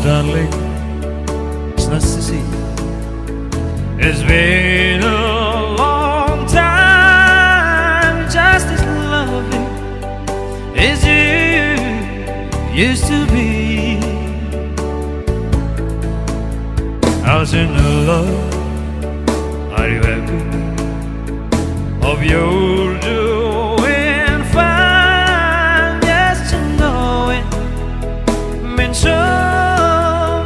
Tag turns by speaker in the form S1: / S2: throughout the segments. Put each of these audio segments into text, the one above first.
S1: darling, it's nice to see you. It's been a long time, just as lovely as you used to be. How's in the love? Are you happy? Hope you're doing fine. Just to know it means so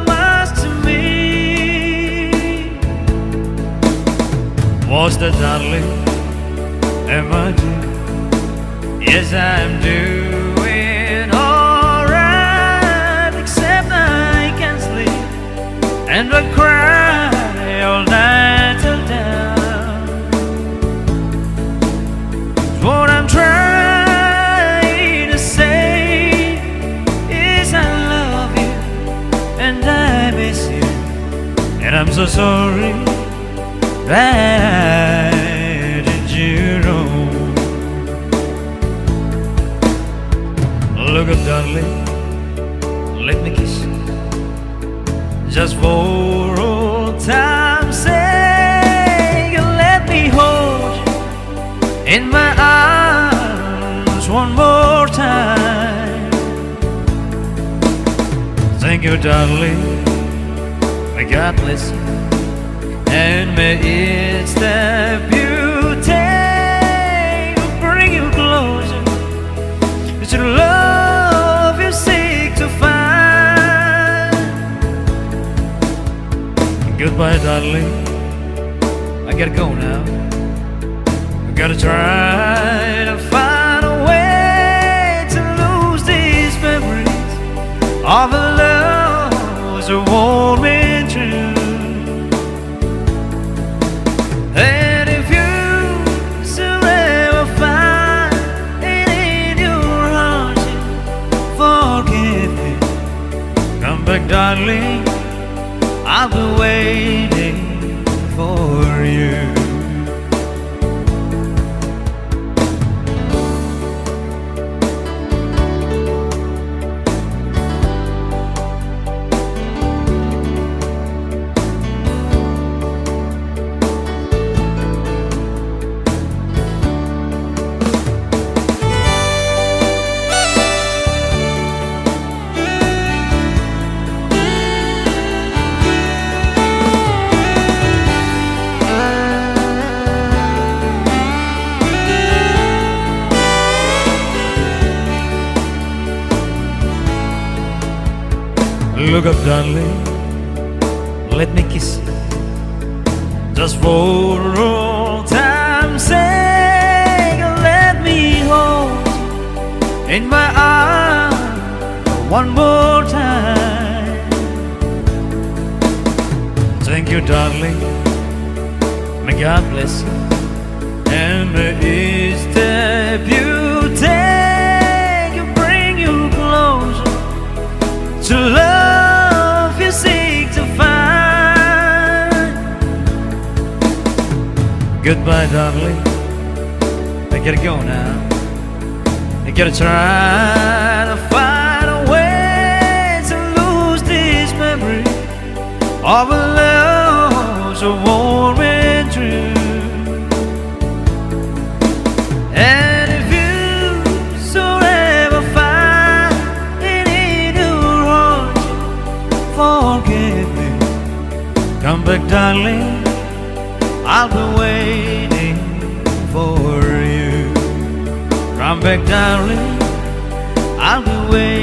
S1: much to me. What's the darling? Am I doing? Yes, I'm doing alright, except I can't sleep and I cry all night till down. What I'm trying to say is I love you and I miss you, and I'm so sorry that did you wrong. Look up, darling, let me kiss you, just for old time's sake. Let me hold you in my arms one more time. Thank you, darling, may God bless you, and may each step you take bring you closer to the love you seek to find. Goodbye, darling, I gotta go now. I gotta try to find a way to lose these memories of a love so warm and true. And if you still ever find it in your heart to forgive me, come back, darling, I'll be waiting for you. Look up, darling, let me kiss you, just for old time's sake. Let me hold you in my arms one more time. Thank you, darling, may God bless you, and may each step you take bring you closer to love you seek to find. Goodbye, darling, I gotta go now. I gotta try to find a way to lose this memory of a love so warm and true. And if you so ever find it in your heart to forgive me, come back, darling, I'll be waiting for you. Come back, darling, I'll be waiting.